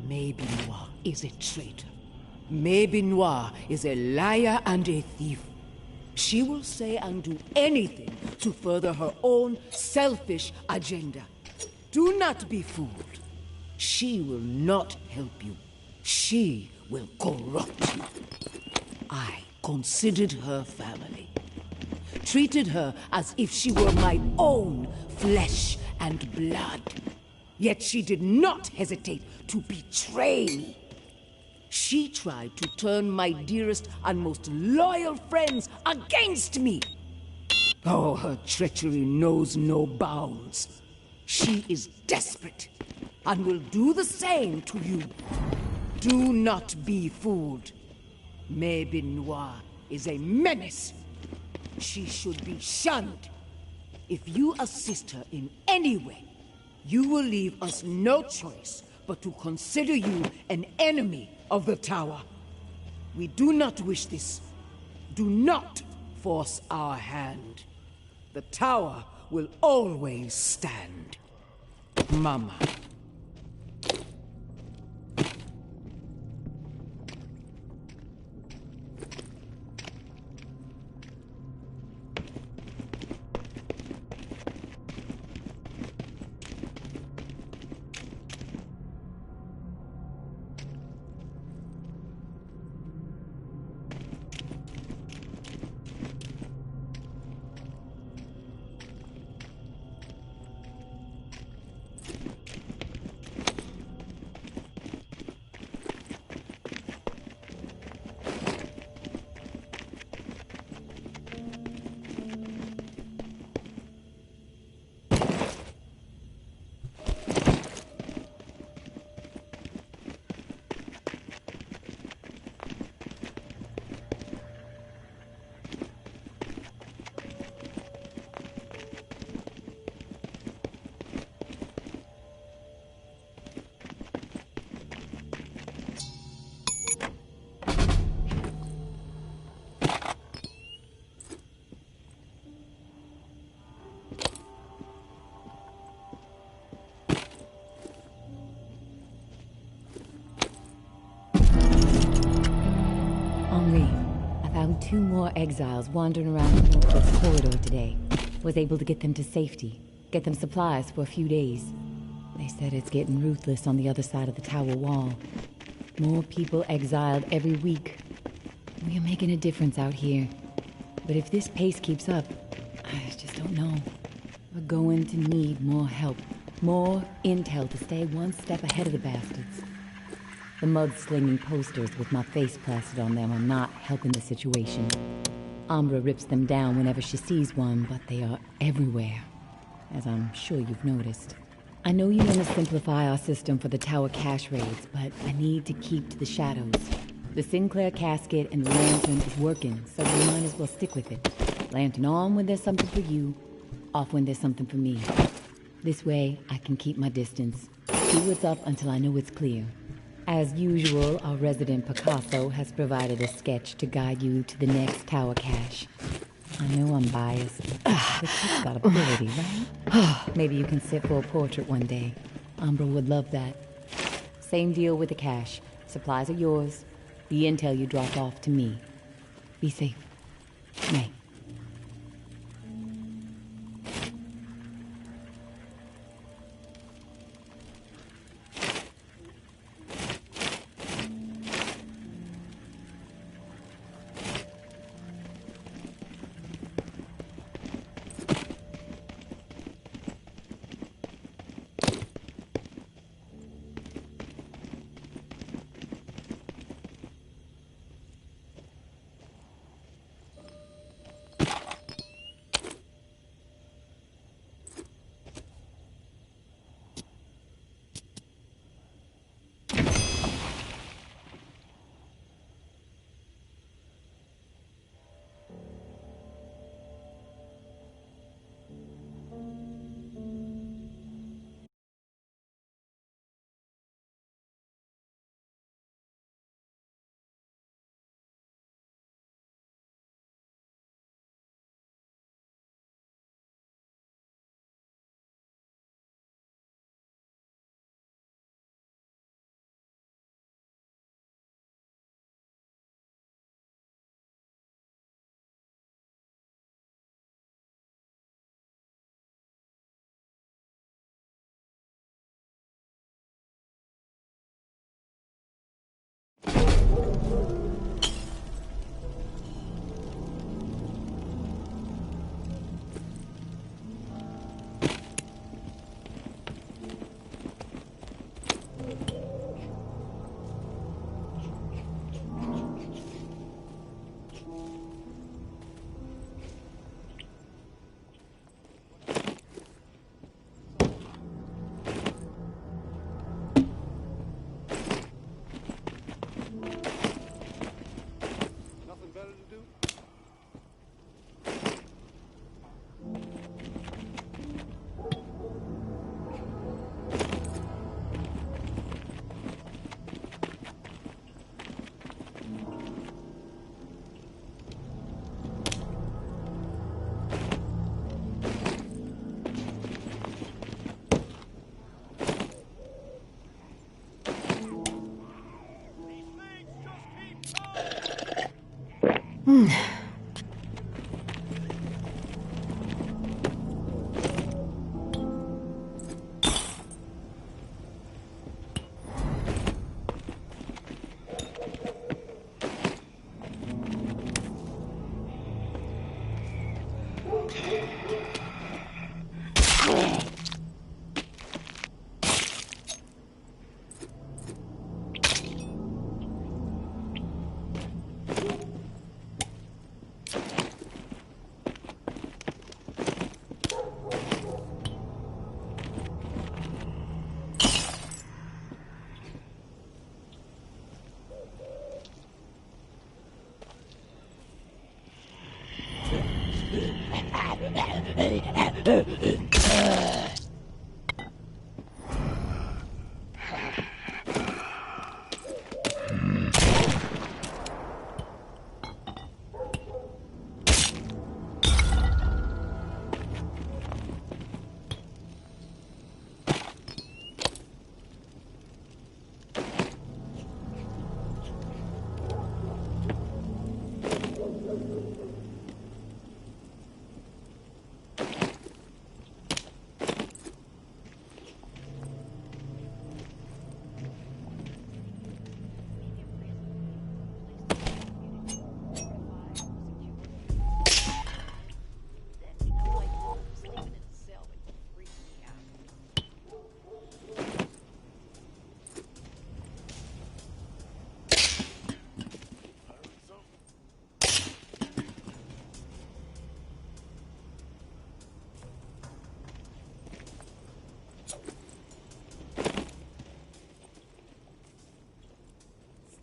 Maybe Noir is a traitor. Maybe Noir is a liar and a thief. She will say and do anything to further her own selfish agenda. Do not be fooled. She will not help you. She will corrupt you. I considered her family. Treated her as if she were my own flesh and blood. Yet she did not hesitate to betray me. She tried to turn my dearest and most loyal friends against me. Oh, her treachery knows no bounds. She is desperate and will do the same to you. Do not be fooled. Maybe Noir is a menace. She should be shunned. If you assist her in any way, you will leave us no choice but to consider you an enemy of the tower. We do not wish this. Do not force our hand. The tower will always stand. Mama. I found 2 more exiles wandering around the northwest corridor today. Was able to get them to safety, get them supplies for a few days. They said it's getting ruthless on the other side of the tower wall. More people exiled every week. We are making a difference out here. But if this pace keeps up, I just don't know. We're going to need more help. More intel to stay one step ahead of the bastards. The mud-slinging posters with my face plastered on them are not helping the situation. Umbra rips them down whenever she sees one, but they are everywhere, as I'm sure you've noticed. I know you want to simplify our system for the tower cache raids, but I need to keep to the shadows. The Sinclair casket and the lantern is working, so we might as well stick with it. Lantern on when there's something for you, off when there's something for me. This way, I can keep my distance. See what's up until I know it's clear. As usual, our resident Picasso has provided a sketch to guide you to the next tower cache. I know I'm biased, but she's got ability, right? Maybe you can sit for a portrait one day. Umbra would love that. Same deal with the cache. Supplies are yours. The intel you drop off to me. Be safe. May.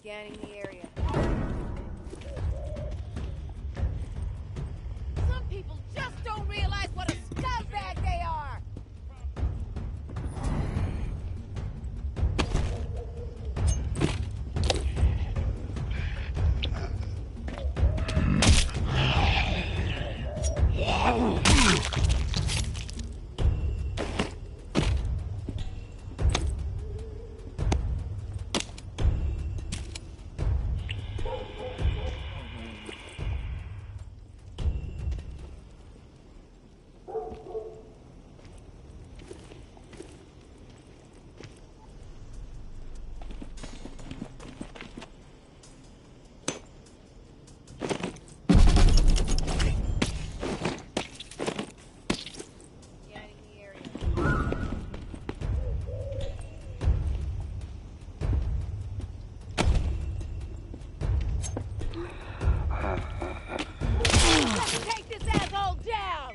Scanning the area. Some people just don't realize what a scumbag they are! Take this asshole down!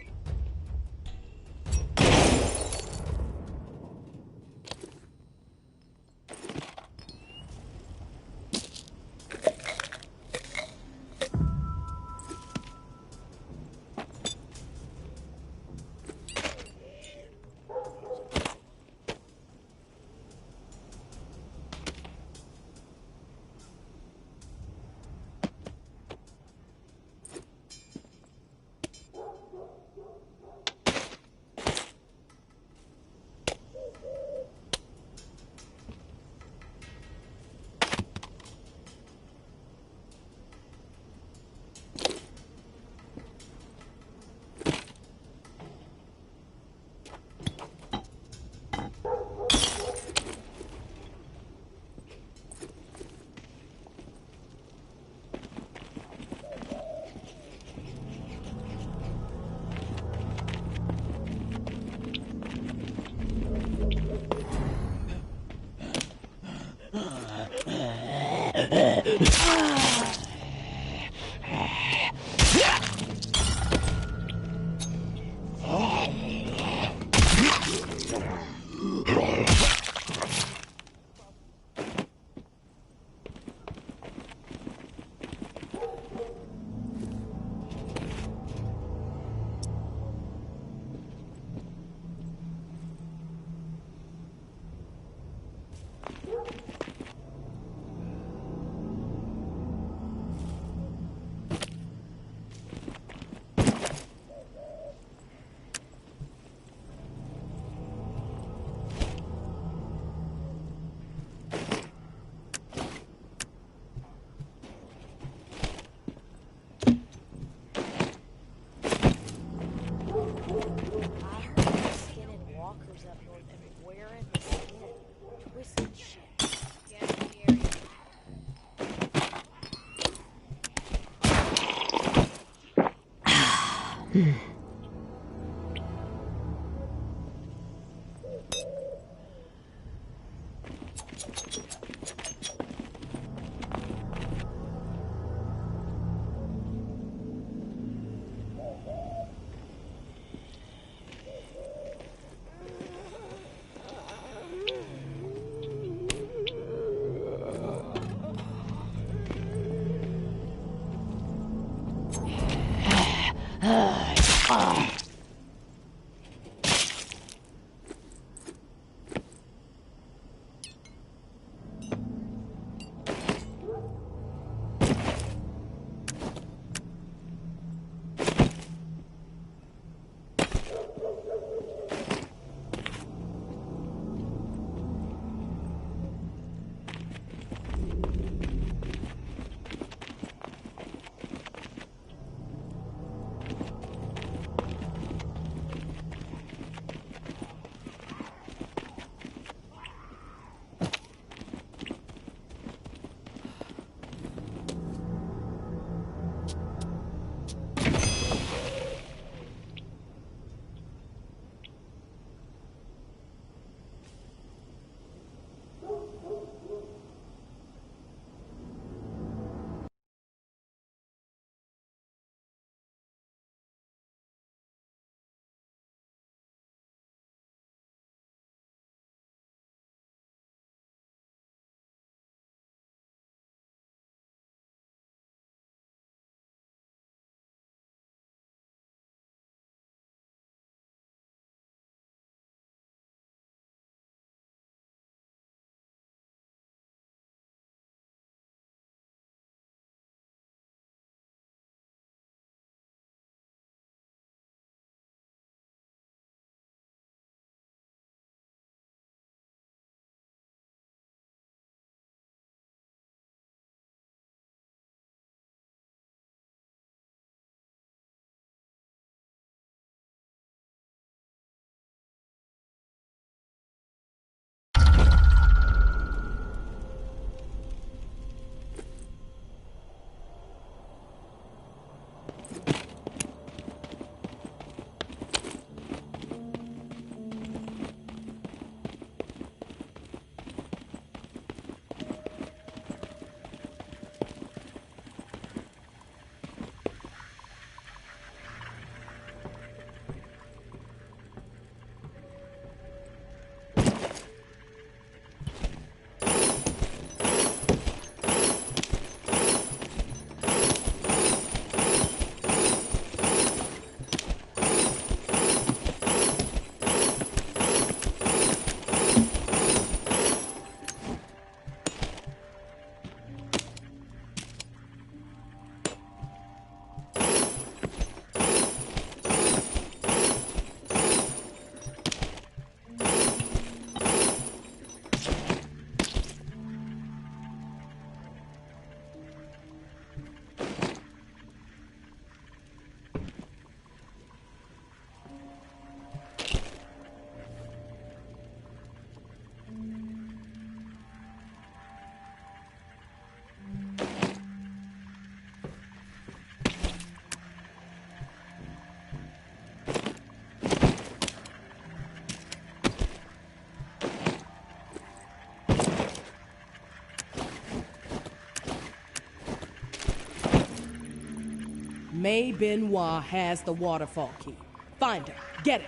May Benoit has the waterfall key. Find her. Get it.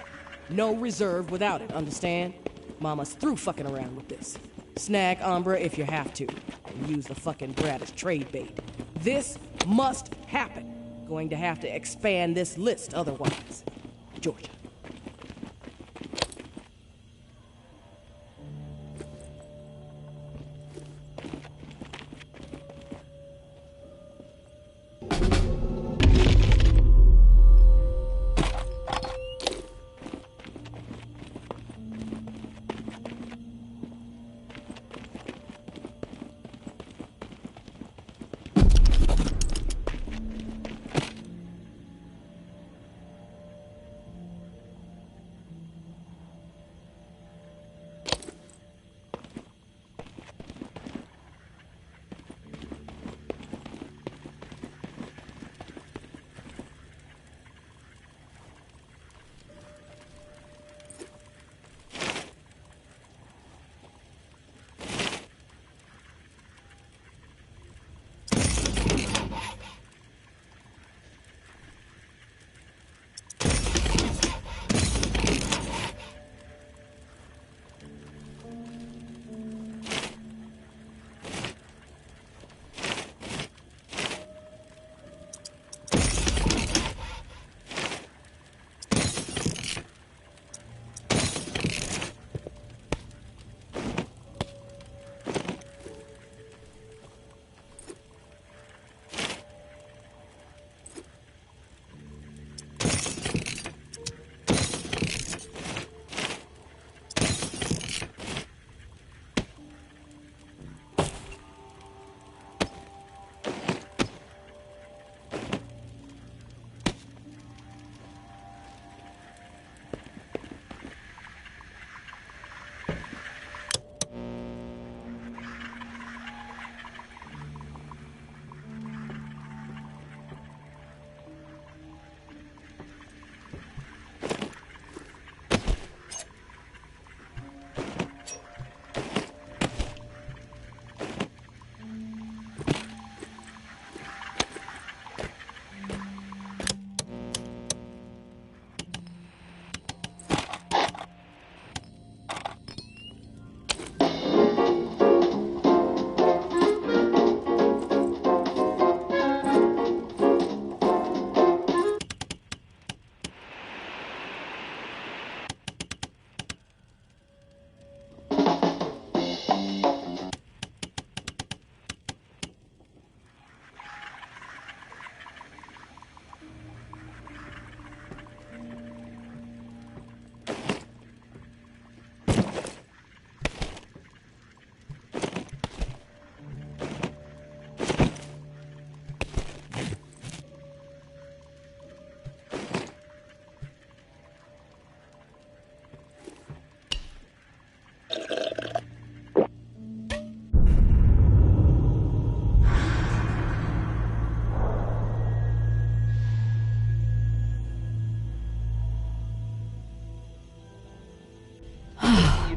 No reserve without it, understand? Mama's through fucking around with this. Snag Umbra if you have to. And use the fucking brat as trade bait. This must happen. Going to have to expand this list otherwise. Georgia.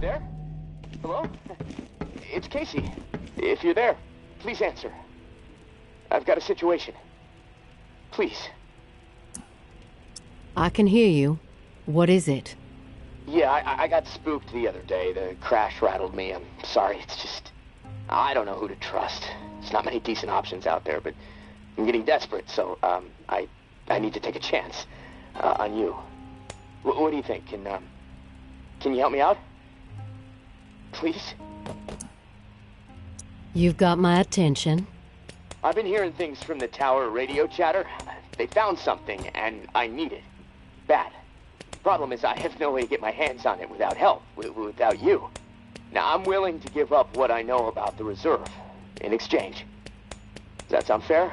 there? Hello? It's Casey. If you're there, please answer. I've got a situation. Please. I can hear you. What is it? Yeah, I got spooked the other day. The crash rattled me. I'm sorry, it's just... I don't know who to trust. There's not many decent options out there, but I'm getting desperate, so, I need to take a chance, on you. What do you think? Can you help me out? Please? You've got my attention. I've been hearing things from the tower radio chatter. They found something, and I need it. Bad. Problem is, I have no way to get my hands on it without help, without you. Now, I'm willing to give up what I know about the reserve, in exchange. Does that sound fair?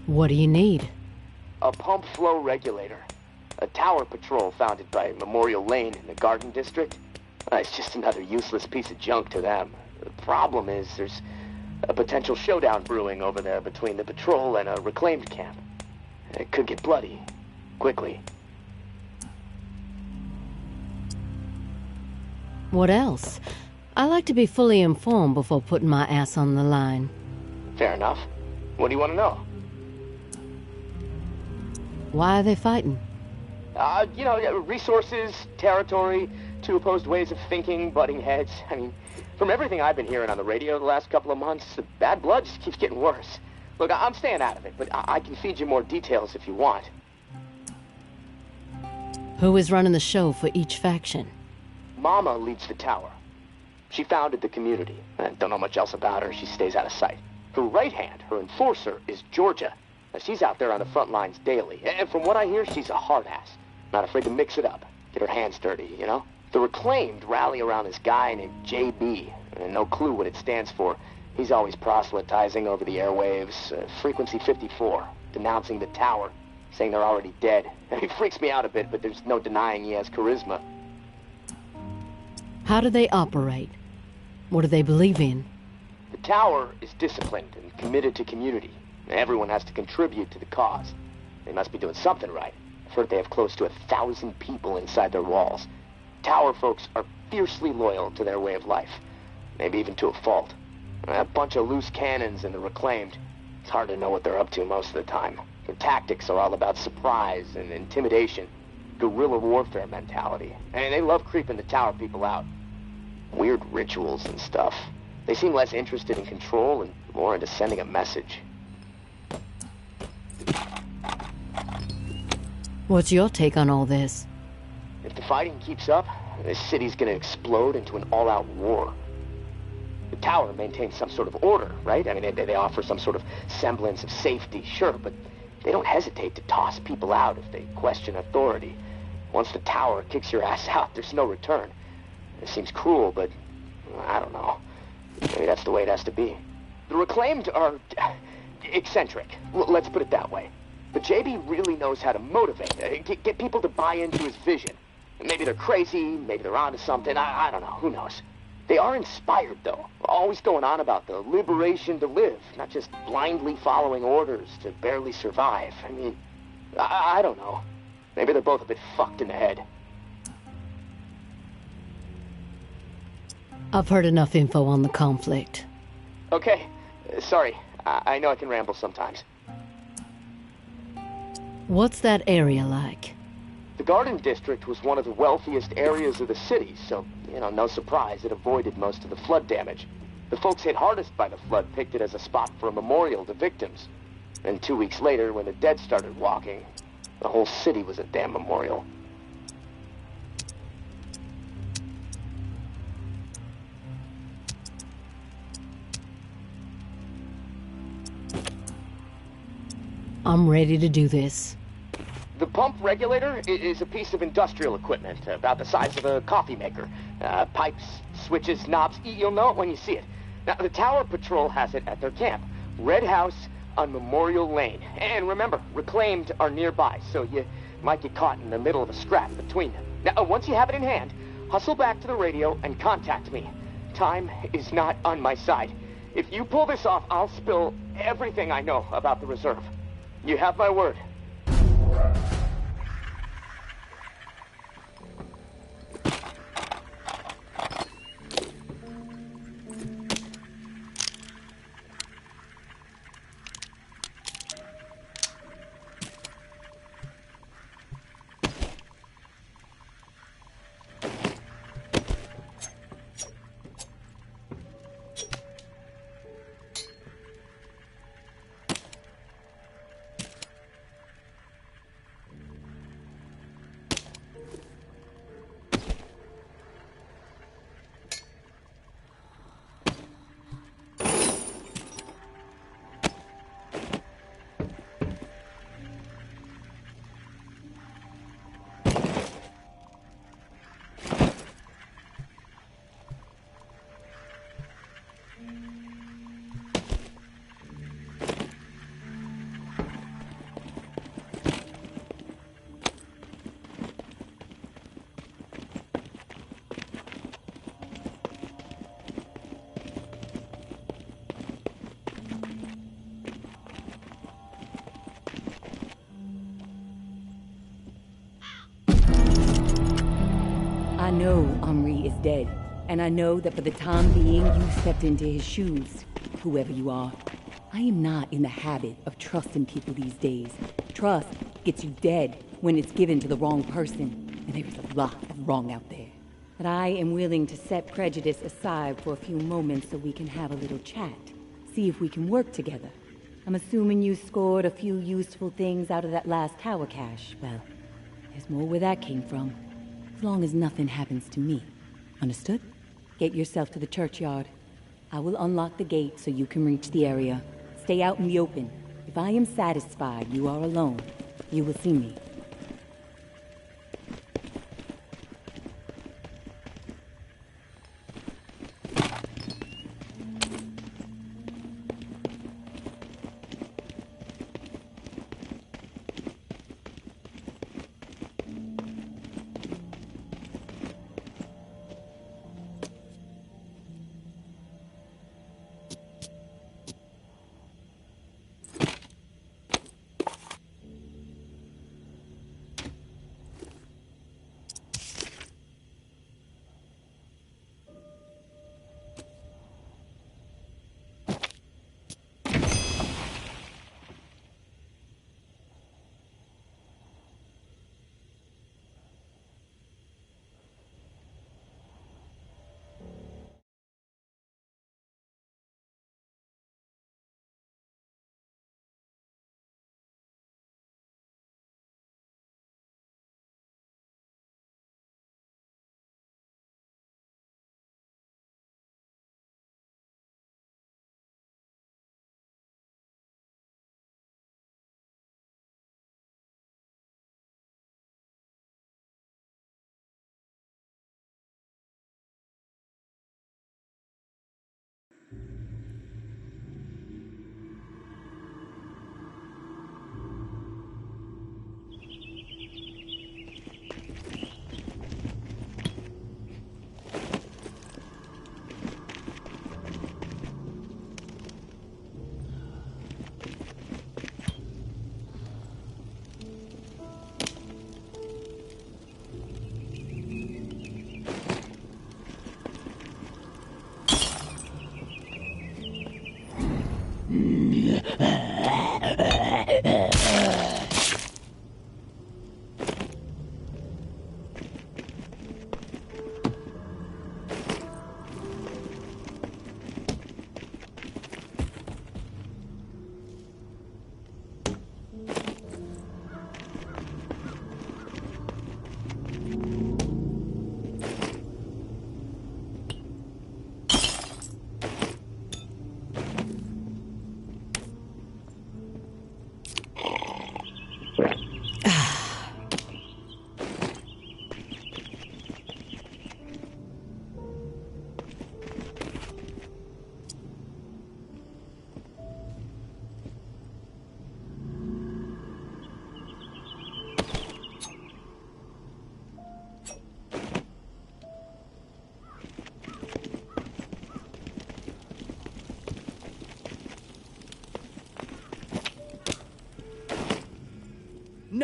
What do you need? A pump flow regulator. A tower patrol founded by Memorial Lane in the Garden District. It's just another useless piece of junk to them. The problem is there's a potential showdown brewing over there between the patrol and a reclaimed camp. It could get bloody. Quickly. What else? I like to be fully informed before putting my ass on the line. Fair enough. What do you want to know? Why are they fighting? You know, resources, territory, two opposed ways of thinking, butting heads. I mean, from everything I've been hearing on the radio the last couple of months, the bad blood just keeps getting worse. Look, I'm staying out of it, but I can feed you more details if you want. Who is running the show for each faction? Mama leads the tower. She founded the community. I don't know much else about her. She stays out of sight. Her right hand, her enforcer, is Georgia. Now, she's out there on the front lines daily. And from what I hear, she's a hard ass. Not afraid to mix it up. Get her hands dirty, you know? The reclaimed rally around this guy named JB. And no clue what it stands for. He's always proselytizing over the airwaves. Frequency 54. Denouncing the tower. Saying they're already dead. He freaks me out a bit, but there's no denying he has charisma. How do they operate? What do they believe in? The tower is disciplined and committed to community. Everyone has to contribute to the cause. They must be doing something right. I've heard they have close to 1,000 people inside their walls. Tower folks are fiercely loyal to their way of life. Maybe even to a fault. A bunch of loose cannons in the reclaimed. It's hard to know what they're up to most of the time. Their tactics are all about surprise and intimidation. Guerrilla warfare mentality. And they love creeping the tower people out. Weird rituals and stuff. They seem less interested in control and more into sending a message. What's your take on all this? If the fighting keeps up, this city's gonna explode into an all-out war. The tower maintains some sort of order, right? I mean, they offer some sort of semblance of safety, sure, but they don't hesitate to toss people out if they question authority. Once the tower kicks your ass out, there's no return. It seems cruel, but I don't know. Maybe that's the way it has to be. The reclaimed are eccentric. Let's put it that way. But JB really knows how to motivate, get people to buy into his vision. Maybe they're crazy, maybe they're onto something, I don't know, who knows. They are inspired, though, always going on about the liberation to live, not just blindly following orders to barely survive. I mean, I don't know. Maybe they're both a bit fucked in the head. I've heard enough info on the conflict. Okay, sorry, I know I can ramble sometimes. What's that area like? The Garden District was one of the wealthiest areas of the city, so, you know, no surprise it avoided most of the flood damage. The folks hit hardest by the flood picked it as a spot for a memorial to victims. And 2 weeks later, when the dead started walking, the whole city was a damn memorial. I'm ready to do this. The pump regulator is a piece of industrial equipment, about the size of a coffee maker. Pipes, switches, knobs, you'll know it when you see it. Now, the Tower Patrol has it at their camp. Red House on Memorial Lane. And remember, reclaimed are nearby, so you might get caught in the middle of a scrap between them. Now, once you have it in hand, hustle back to the radio and contact me. Time is not on my side. If you pull this off, I'll spill everything I know about the reserve. You have my word. I know Henri is dead, and I know that for the time being you stepped into his shoes, whoever you are. I am not in the habit of trusting people these days. Trust gets you dead when it's given to the wrong person, and there is a lot of wrong out there. But I am willing to set prejudice aside for a few moments so we can have a little chat, see if we can work together. I'm assuming you scored a few useful things out of that last tower cache. Well, there's more where that came from. As long as nothing happens to me. Understood? Get yourself to the churchyard. I will unlock the gate so you can reach the area. Stay out in the open. If I am satisfied you are alone, you will see me.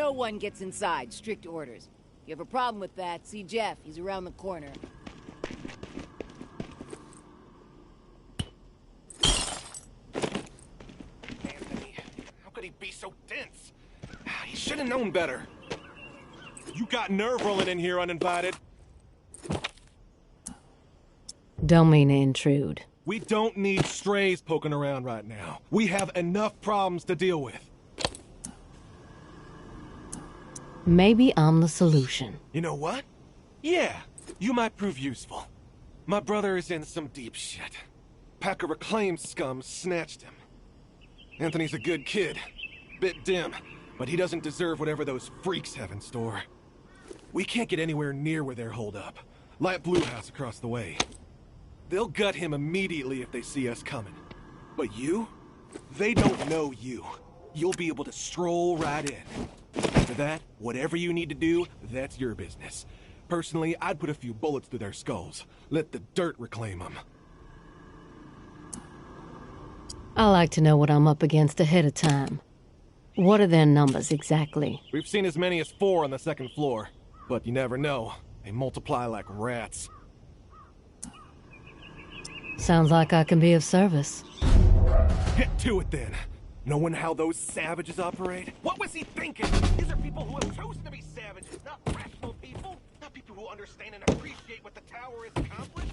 No one gets inside. Strict orders. If you have a problem with that, see Jeff. He's around the corner. Anthony, how could he be so dense? He should have known better. You got nerve rolling in here uninvited. Don't mean to intrude. We don't need strays poking around right now. We have enough problems to deal with. Maybe I'm the solution. You know what? Yeah, you might prove useful. My brother is in some deep shit. Pack of reclaimed scum snatched him. Anthony's a good kid. Bit dim, but he doesn't deserve whatever those freaks have in store. We can't get anywhere near where they're holed up. Light Blue House across the way. They'll gut him immediately if they see us coming. But you? They don't know you. You'll be able to stroll right in. After that, whatever you need to do, that's your business. Personally, I'd put a few bullets through their skulls. Let the dirt reclaim them. I like to know what I'm up against ahead of time. What are their numbers exactly? We've seen as many as 4 on the 2nd floor. But you never know. They multiply like rats. Sounds like I can be of service. Get to it then. Knowing how those savages operate? What was he thinking? These are people who have chosen to be savages, not rational people. Not people who understand and appreciate what the tower has accomplished.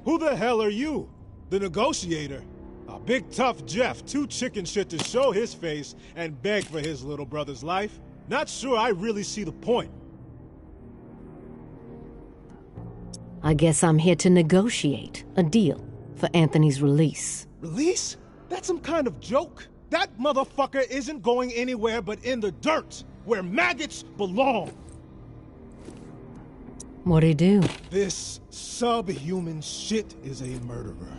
Who the hell are you? The negotiator? A big tough Jeff, too chicken shit to show his face and beg for his little brother's life? Not sure I really see the point. I guess I'm here to negotiate a deal for Anthony's release. Release? That's some kind of joke? That motherfucker isn't going anywhere but in the dirt, where maggots belong. What'd he do? This subhuman shit is a murderer.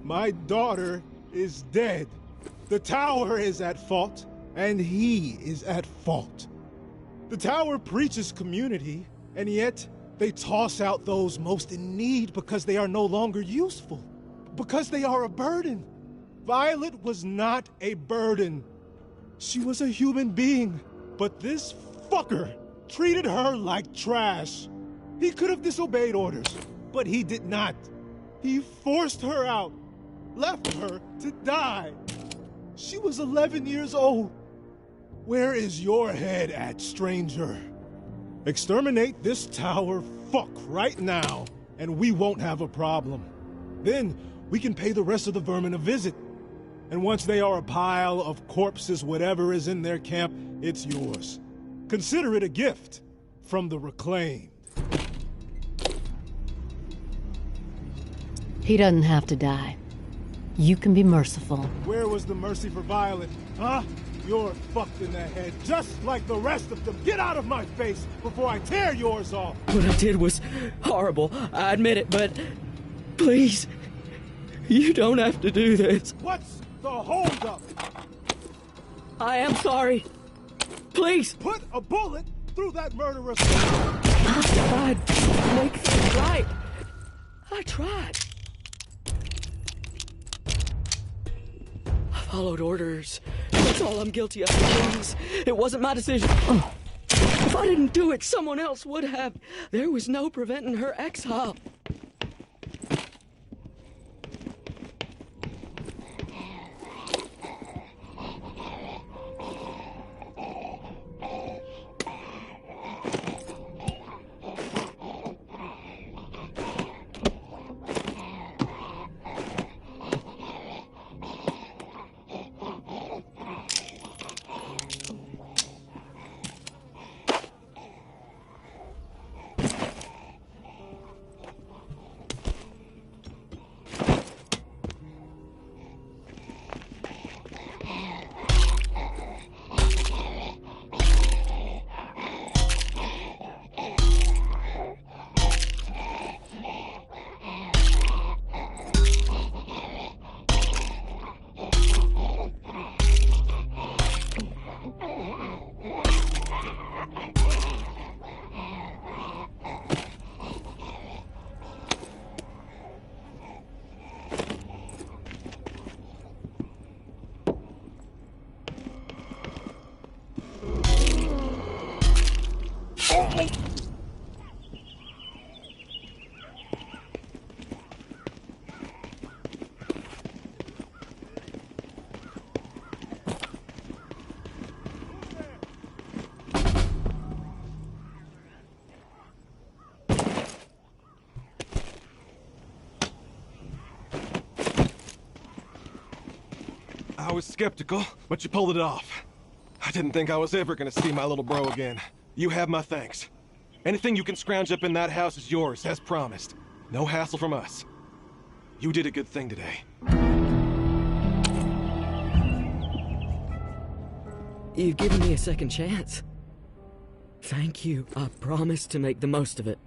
My daughter is dead. The tower is at fault, and he is at fault. The tower preaches community, and yet they toss out those most in need because they are no longer useful. Because they are a burden. Violet was not a burden. She was a human being, but this fucker treated her like trash. He could have disobeyed orders, but he did not. He forced her out, left her to die. She was 11 years old. Where is your head at, stranger? Exterminate this tower fuck right now, and we won't have a problem. Then we can pay the rest of the vermin a visit. And once they are a pile of corpses, whatever is in their camp, it's yours. Consider it a gift from the reclaimed. He doesn't have to die. You can be merciful. Where was the mercy for Violet, huh? You're fucked in the head, just like the rest of them. Get out of my face before I tear yours off. What I did was horrible, I admit it, but please, you don't have to do this. What's the holdup? I am sorry. Please. Put a bullet through that murderer's I'd make things right. I tried. I followed orders. That's all I'm guilty of, please. It wasn't my decision. If I didn't do it, someone else would have. There was no preventing her exile. was skeptical, but you pulled it off. I didn't think I was ever gonna see my little bro again. You have my thanks. Anything you can scrounge up in that house is yours, as promised. No hassle from us. You did a good thing today. You've given me a second chance. Thank you. I promise to make the most of it.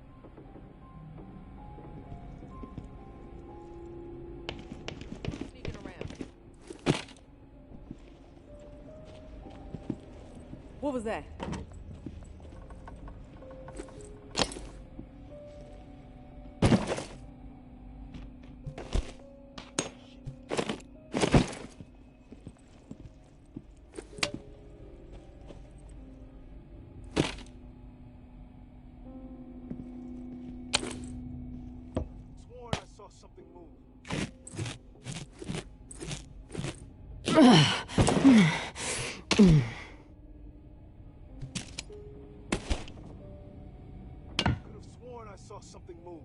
What was that? Sworn I saw something move. Could have sworn I saw something move.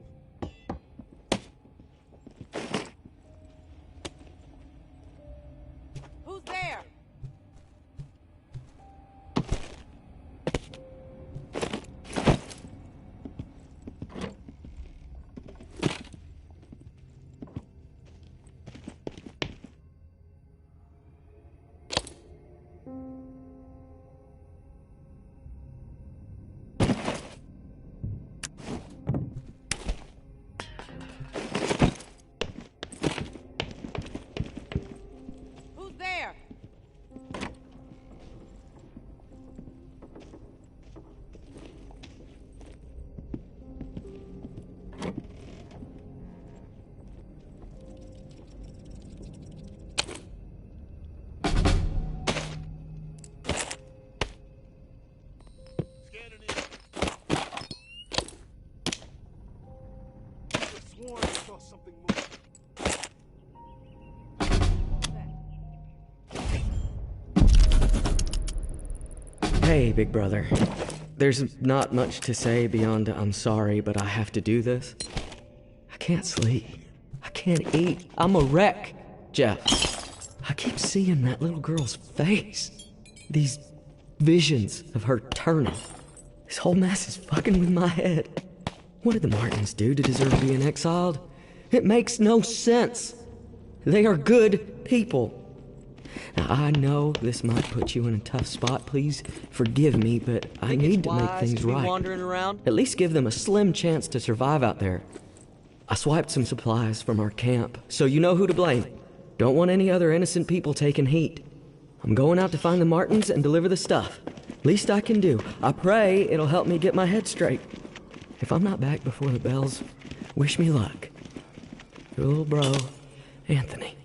Who's there? Who's there? Scanning in. Could have sworn I saw something move. Hey, big brother. There's not much to say beyond I'm sorry, but I have to do this. I can't sleep. I can't eat. I'm a wreck, Jeff. I keep seeing that little girl's face. These visions of her turning. This whole mess is fucking with my head. What did the Martins do to deserve being exiled? It makes no sense. They are good people. Now, I know this might put you in a tough spot. Please forgive me, but I need to make things right. Wandering around? At least give them a slim chance to survive out there. I swiped some supplies from our camp, so you know who to blame. Don't want any other innocent people taking heat. I'm going out to find the Martins and deliver the stuff. Least I can do. I pray it'll help me get my head straight. If I'm not back before the bells, wish me luck. Your little bro, Anthony.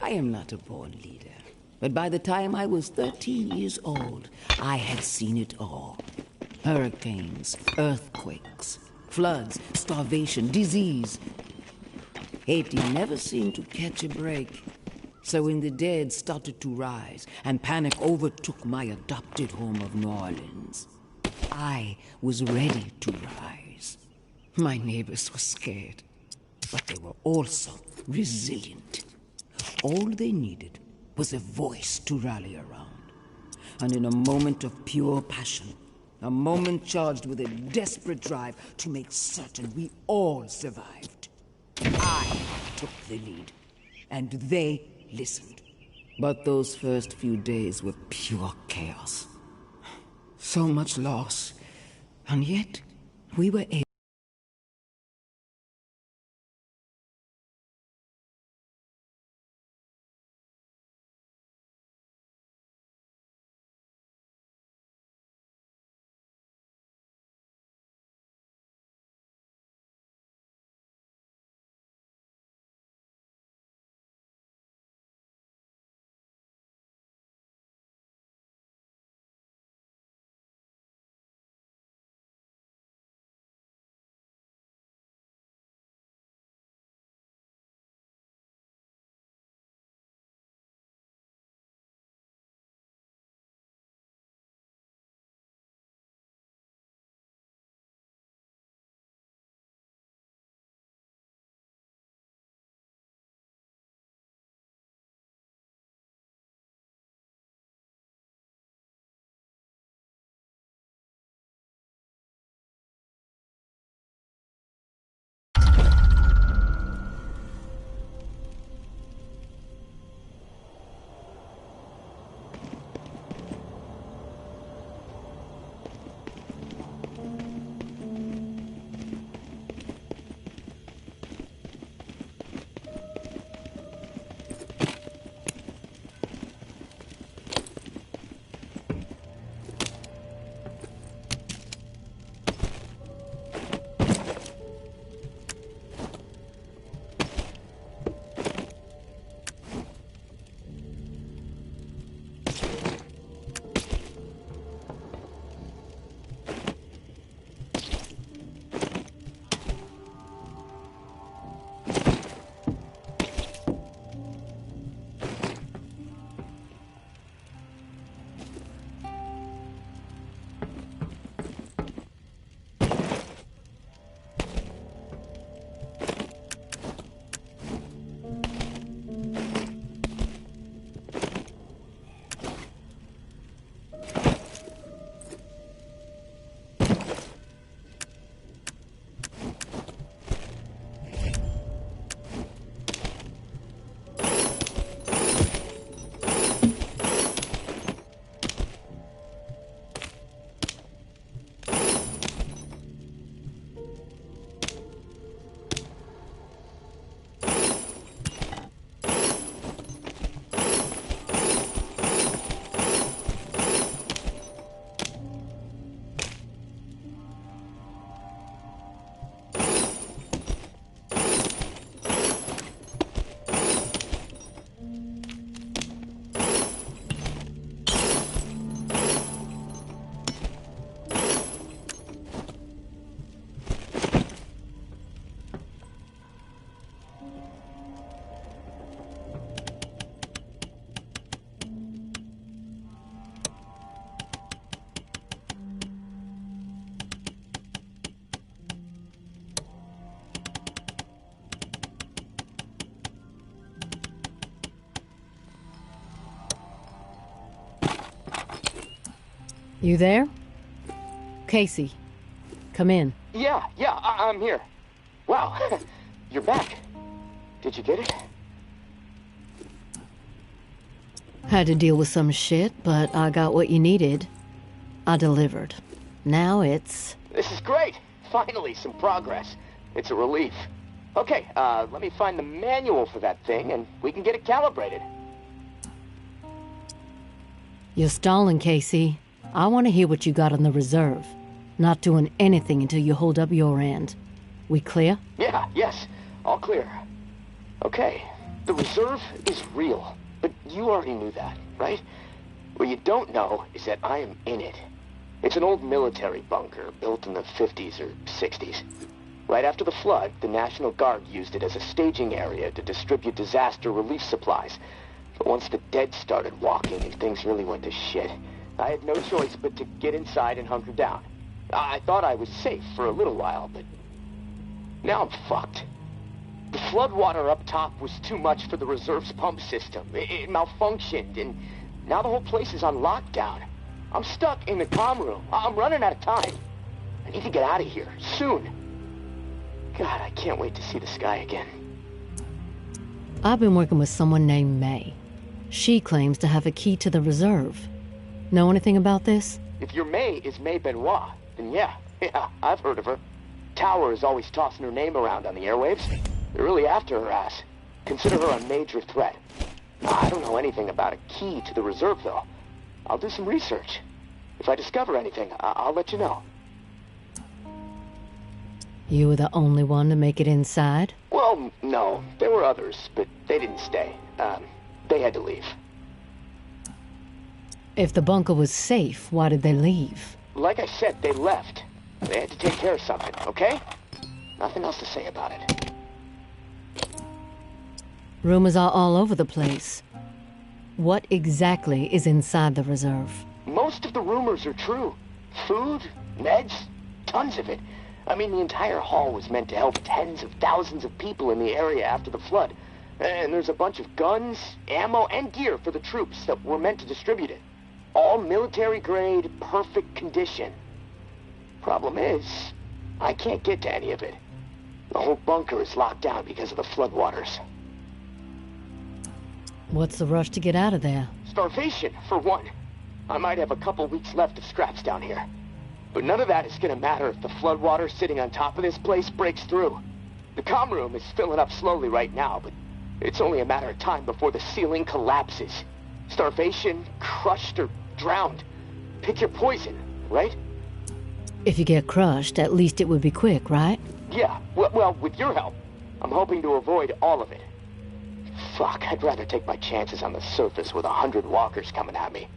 I am not a born leader, but by the time I was 13 years old, I had seen it all. Hurricanes, earthquakes, floods, starvation, disease. Haiti never seemed to catch a break. So when the dead started to rise and panic overtook my adopted home of New Orleans, I was ready to rise. My neighbors were scared, but they were also resilient. All they needed was a voice to rally around. And in a moment of pure passion, a moment charged with a desperate drive to make certain we all survived, I took the lead, and they listened. But those first few days were pure chaos. So much loss, and yet we were able You there? Casey, come in. Yeah, I'm here. Wow, you're back. Did you get it? Had to deal with some shit, but I got what you needed. I delivered. Now it's... This is great. Finally, some progress. It's a relief. Okay, let me find the manual for that thing, and we can get it calibrated. You're stalling, Casey. I want to hear what you got on the reserve. Not doing anything until you hold up your end. We clear? Yes. All clear. Okay, the reserve is real. But you already knew that, right? What you don't know is that I am in it. It's an old military bunker built in the 50s or 60s. Right after the flood, the National Guard used it as a staging area to distribute disaster relief supplies. But once the dead started walking and things really went to shit, I had no choice but to get inside and hunker down. I thought I was safe for a little while, but now I'm fucked. The floodwater up top was too much for the reserve's pump system. It malfunctioned, and now the whole place is on lockdown. I'm stuck in the comm room. I'm running out of time. I need to get out of here, soon. God, I can't wait to see the sky again. I've been working with someone named May. She claims to have a key to the reserve. Know anything about this? If your May is May Benoit, then yeah, I've heard of her. Tower is always tossing her name around on the airwaves. They're really after her ass. Consider her a major threat. I don't know anything about a key to the reserve, though. I'll do some research. If I discover anything, I'll let you know. You were the only one to make it inside? Well, no. There were others, but they didn't stay. They had to leave. If the bunker was safe, why did they leave? Like I said, they left. They had to take care of something, okay? Nothing else to say about it. Rumors are all over the place. What exactly is inside the reserve? Most of the rumors are true. Food, meds, tons of it. I mean, the entire hall was meant to help tens of thousands of people in the area after the flood. And there's a bunch of guns, ammo, and gear for the troops that were meant to distribute it. All military-grade, perfect condition. Problem is, I can't get to any of it. The whole bunker is locked down because of the floodwaters. What's the rush to get out of there? Starvation, for one. I might have a couple weeks left of scraps down here. But none of that is gonna matter if the floodwater sitting on top of this place breaks through. The comm room is filling up slowly right now, but it's only a matter of time before the ceiling collapses. Starvation, crushed, or drowned. Pick your poison, right? If you get crushed, at least it would be quick, right? Yeah, well, with your help. I'm hoping to avoid all of it. Fuck, I'd rather take my chances on the surface with 100 walkers coming at me.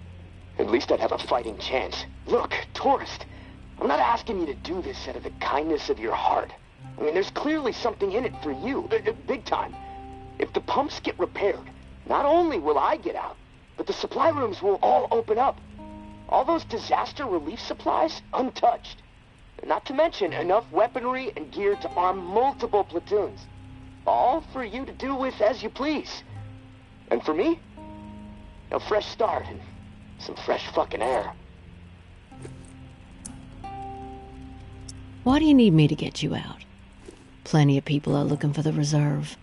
At least I'd have a fighting chance. Look, tourist, I'm not asking you to do this out of the kindness of your heart. I mean, there's clearly something in it for you, big time. If the pumps get repaired, not only will I get out, but the supply rooms will all open up. All those disaster relief supplies, untouched. Not to mention enough weaponry and gear to arm multiple platoons. All for you to do with as you please. And for me, a fresh start and some fresh fucking air. Why do you need me to get you out? Plenty of people are looking for the reserve.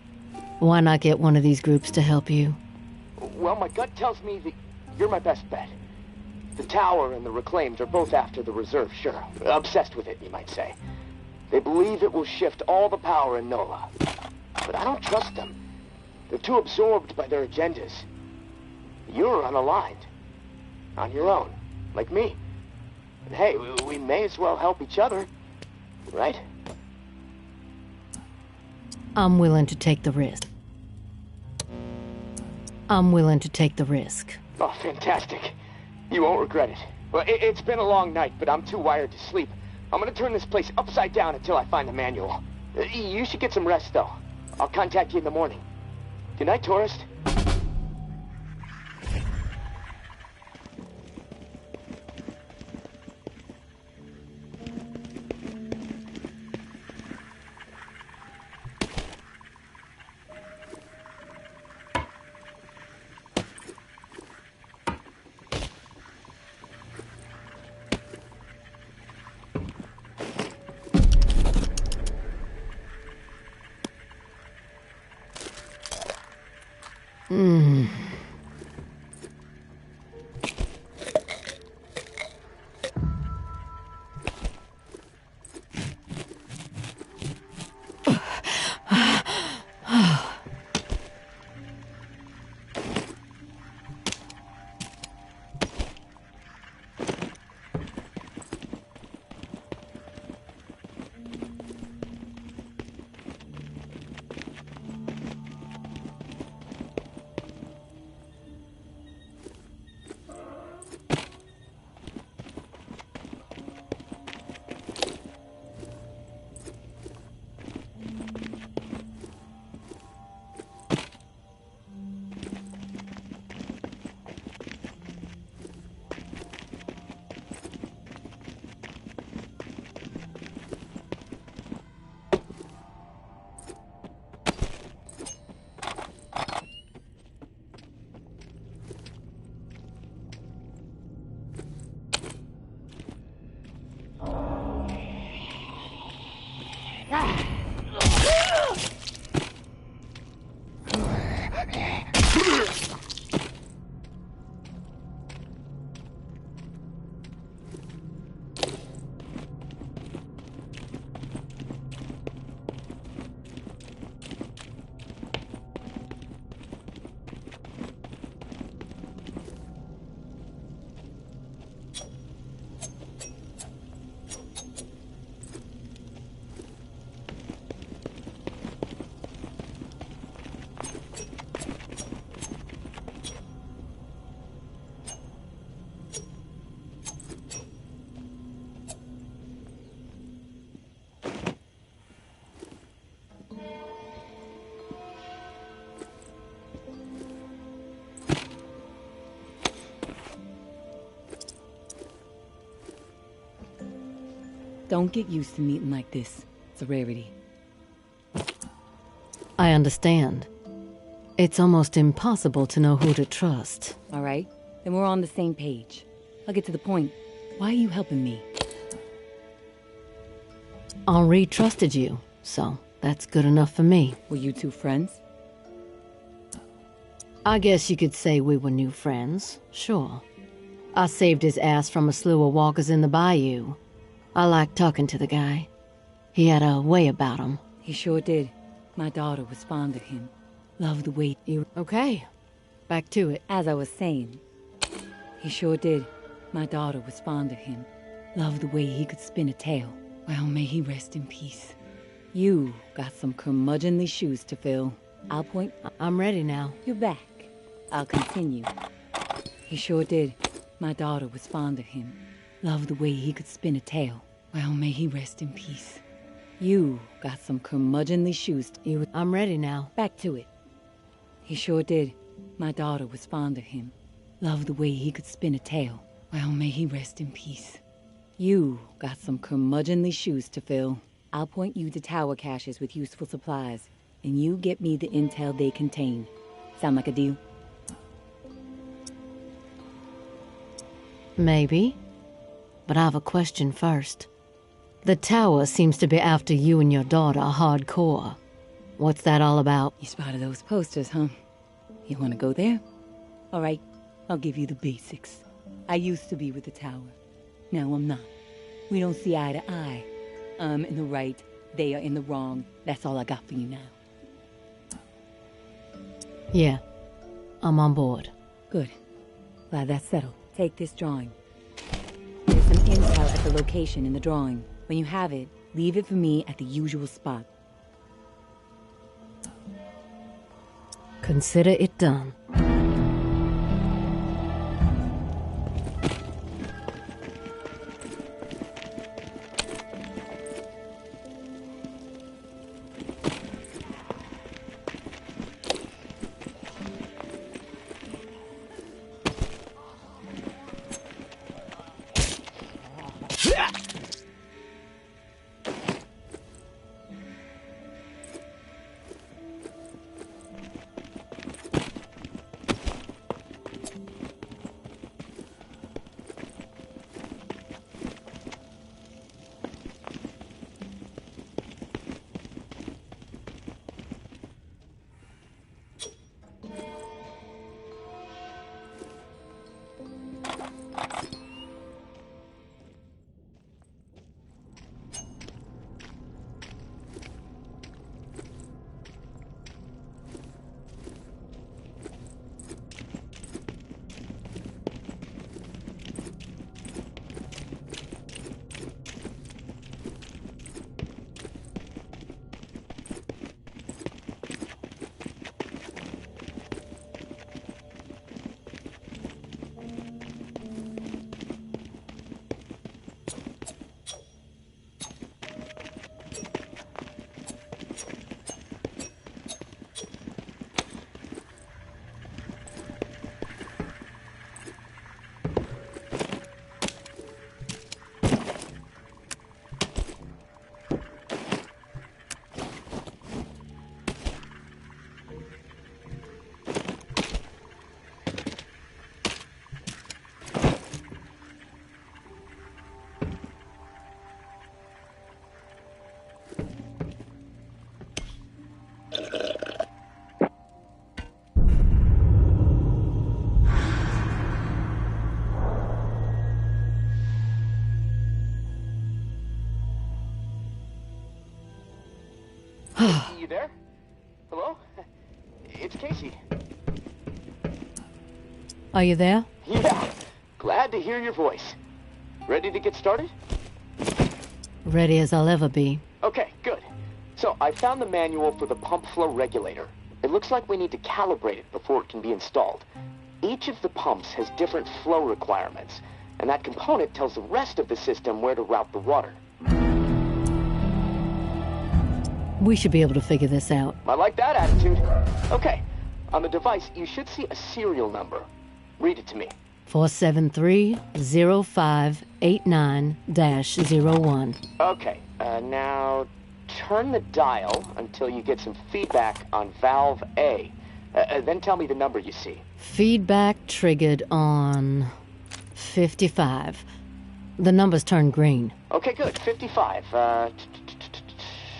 Why not get one of these groups to help you? Well, my gut tells me that you're my best bet. The Tower and the Reclaimed are both after the reserve, sure. Obsessed with it, you might say. They believe it will shift all the power in NOLA. But I don't trust them. They're too absorbed by their agendas. You're unaligned. On your own. Like me. And hey, we may as well help each other. Right? I'm willing to take the risk. I'm willing to take the risk. Oh, fantastic. You won't regret it. Well, it's been a long night, but I'm too wired to sleep. I'm gonna turn this place upside down until I find the manual. You should get some rest, though. I'll contact you in the morning. Good night, tourist. Don't get used to meeting like this. It's a rarity. I understand. It's almost impossible to know who to trust. All right, then we're on the same page. I'll get to the point. Why are you helping me? Henri trusted you, so that's good enough for me. Were you two friends? I guess you could say we were new friends, sure. I saved his ass from a slew of walkers in the bayou. I liked talking to the guy. He had a way about him. He sure did. My daughter was fond of him. Loved the way he... Okay, back to it. As I was saying, he sure did. My daughter was fond of him. Loved the way he could spin a tale. Well, may he rest in peace. You got some curmudgeonly shoes to fill. I'll point... I'm ready now. You're back. I'll continue. He sure did. My daughter was fond of him. Loved the way he could spin a tale. Well, may he rest in peace. You got some curmudgeonly shoes to... I'm ready now. Back to it. He sure did. My daughter was fond of him. Loved the way he could spin a tale. Well, may he rest in peace. You got some curmudgeonly shoes to fill. I'll point you to tower caches with useful supplies, and you get me the intel they contain. Sound like a deal? Maybe. But I have a question first. The tower seems to be after you and your daughter hardcore. What's that all about? You spotted those posters, huh? You want to go there? All right, I'll give you the basics. I used to be with the tower. Now I'm not. We don't see eye to eye. I'm in the right, they are in the wrong. That's all I got for you now. Yeah, I'm on board. Good. Glad that's settled. Take this drawing. There's some intel at the location in the drawing. When you have it, leave it for me at the usual spot. Consider it done. You there? Hello? It's Casey. Are you there? Yeah, glad to hear your voice. Ready to get started? Ready as I'll ever be. Okay, good. So, I found the manual for the pump flow regulator. It looks like we need to calibrate it before it can be installed. Each of the pumps has different flow requirements, and that component tells the rest of the system where to route the water. We should be able to figure this out. I like that attitude. Okay, on the device, you should see a serial number. Read it to me. 473-0589-01. Okay, now turn the dial until you get some feedback on valve A. Then tell me the number you see. Feedback triggered on 55. The numbers turned green. Okay, good. 55.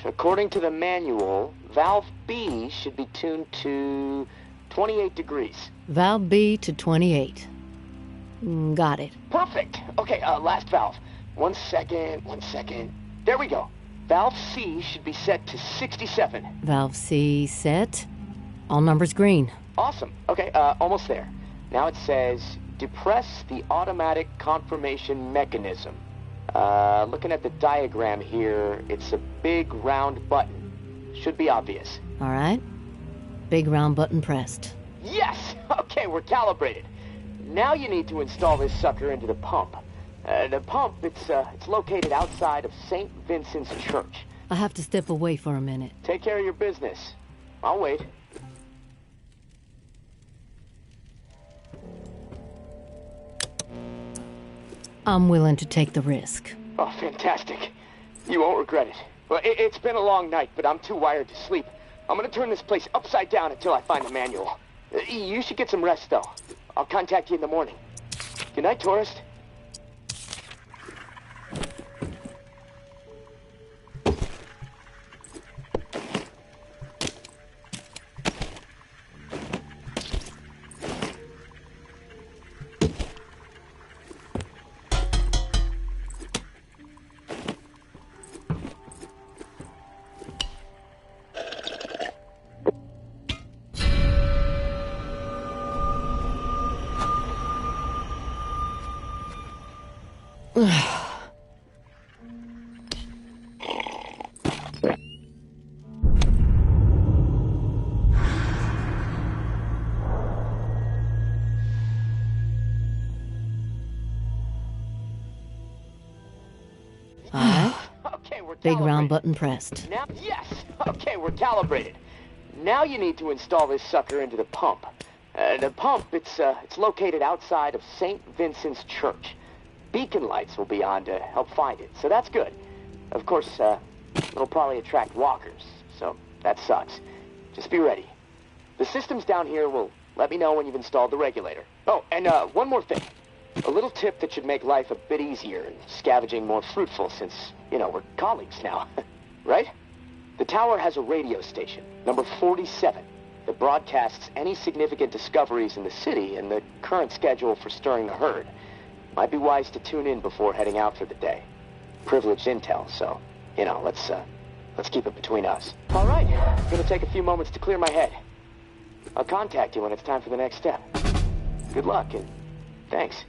According to the manual, valve B should be tuned to 28 degrees. Valve B to 28. Got it. Perfect. Okay, last valve. One second. There we go. Valve C should be set to 67. Valve C set. All numbers green. Awesome. Okay, almost there. Now it says, depress the automatic confirmation mechanism. Looking at the diagram here, it's a big round button. Should be obvious. All right. Big round button pressed. Yes! Okay, we're calibrated. Now you need to install this sucker into the pump. The pump, it's located outside of St. Vincent's Church. I have to step away for a minute. Take care of your business. I'll wait. I'm willing to take the risk. Oh, fantastic. You won't regret it. Well, it's been a long night, but I'm too wired to sleep. I'm gonna turn this place upside down until I find the manual. You should get some rest, though. I'll contact you in the morning. Good night, tourist. Okay, we're Big round calibrated. button pressed. Now, yes! Okay, we're calibrated. Now you need to install this sucker into the pump. The pump, it's located outside of St. Vincent's Church. Beacon lights will be on to help find it, so that's good. Of course, it'll probably attract walkers, so that sucks. Just be ready. The systems down here will let me know when you've installed the regulator. Oh, and one more thing. A little tip that should make life a bit easier and scavenging more fruitful since, we're colleagues now. Right? The tower has a radio station, number 47, that broadcasts any significant discoveries in the city and the current schedule for stirring the herd. Might be wise to tune in before heading out for the day. Privileged intel, so, let's keep it between us. All right, gonna take a few moments to clear my head. I'll contact you when it's time for the next step. Good luck, and thanks.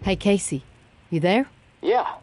Hey, Casey. You there? Yeah.